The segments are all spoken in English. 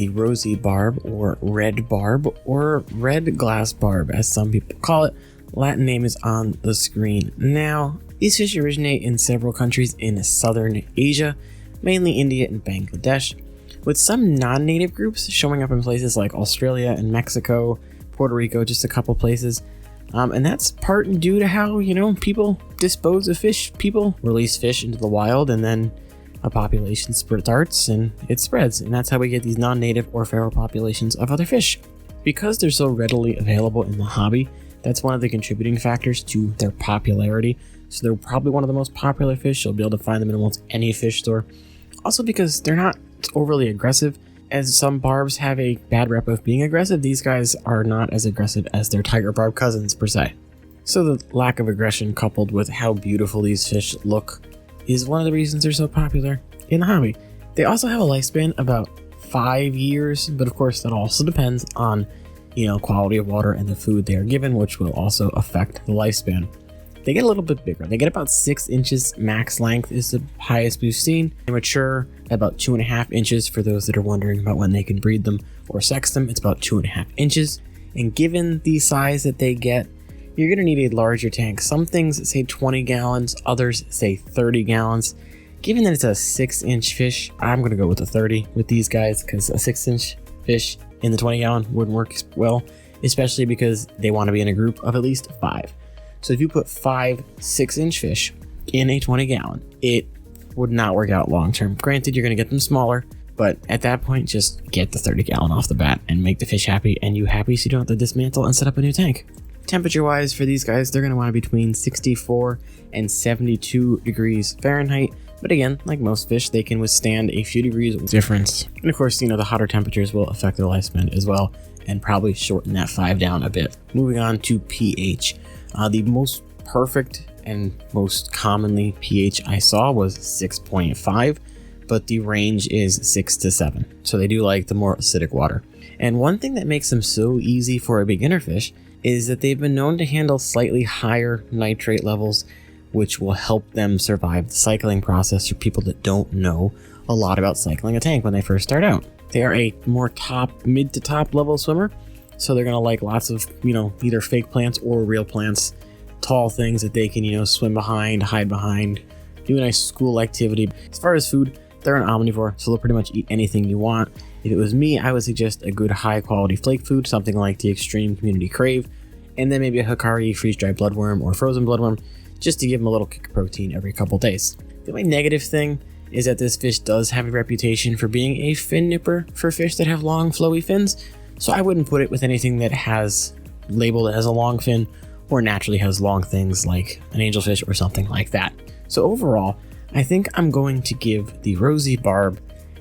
the Rosy Barb or red barb or red glass barb as some people call it. Latin name is on the screen now. These fish originate in several countries in southern Asia, mainly India and Bangladesh, with some non-native groups showing up in places like Australia and Mexico, Puerto Rico, just a couple places. And that's part due to how, people dispose of fish. People release fish into the wild and then a population starts and it spreads. And that's how we get these non-native or feral populations of other fish. Because they're so readily available in the hobby, that's one of the contributing factors to their popularity. So they're probably one of the most popular fish. You'll be able to find them in almost any fish store. Also because they're not overly aggressive. As some barbs have a bad rep of being aggressive, these guys are not as aggressive as their tiger barb cousins per se. So the lack of aggression coupled with how beautiful these fish look is one of the reasons they're so popular in the hobby. They also have a lifespan about 5 years, but of course that also depends on, quality of water and the food they are given, which will also affect the lifespan. They get a little bit bigger. They get about 6 inches max length is the highest we've seen. They mature at about 2.5 inches for those that are wondering about when they can breed them or sex them. It's about 2.5 inches. And given the size that they get, you're going to need a larger tank. Some things say 20 gallons, others say 30 gallons. Given that it's a 6-inch fish, I'm going to go with a 30 with these guys because a 6-inch fish in the 20-gallon wouldn't work well, especially because they want to be in a group of at least 5. So if you put 5 6-inch fish in a 20-gallon, it would not work out long term. Granted, you're going to get them smaller, but at that point, just get the 30-gallon off the bat and make the fish happy and you happy so you don't have to dismantle and set up a new tank. Temperature-wise for these guys, they're going to want to be between 64 and 72 degrees Fahrenheit. But again, like most fish, they can withstand a few degrees difference. And of course, the hotter temperatures will affect their lifespan as well and probably shorten that 5 down a bit. Moving on to pH. The most perfect and most commonly pH I saw was 6.5, but the range is 6 to 7. So they do like the more acidic water. And one thing that makes them so easy for a beginner fish is that they've been known to handle slightly higher nitrate levels, which will help them survive the cycling process for people that don't know a lot about cycling a tank when they first start out. They are a more mid to top level swimmer. So they're going to like lots of, either fake plants or real plants, tall things that they can, swim behind, hide behind, do a nice school activity. As far as food, they're an omnivore, so they'll pretty much eat anything you want. If it was me, I would suggest a good high quality flake food, something like the Extreme Community Crave, and then maybe a Hikari freeze-dried bloodworm or frozen bloodworm, just to give them a little kick of protein every couple days. The only negative thing is that this fish does have a reputation for being a fin nipper for fish that have long flowy fins. So I wouldn't put it with anything that has labeled as a long fin or naturally has long things like an angelfish or something like that. So overall, I think I'm going to give the Rosy Barb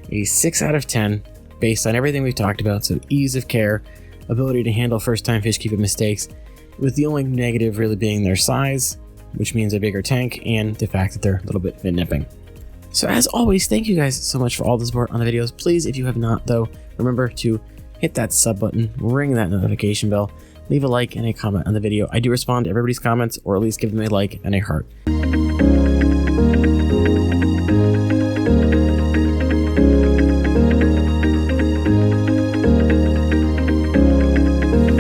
a 6 out of 10 based on everything we've talked about. So ease of care, ability to handle first-time fish keeping mistakes, with the only negative really being their size, which means a bigger tank, and the fact that they're a little bit fin nipping. So as always, thank you guys so much for all the support on the videos. Please, if you have not though, remember to hit that sub button, ring that notification bell, leave a like and a comment on the video. I do respond to everybody's comments, or at least give them a like and a heart.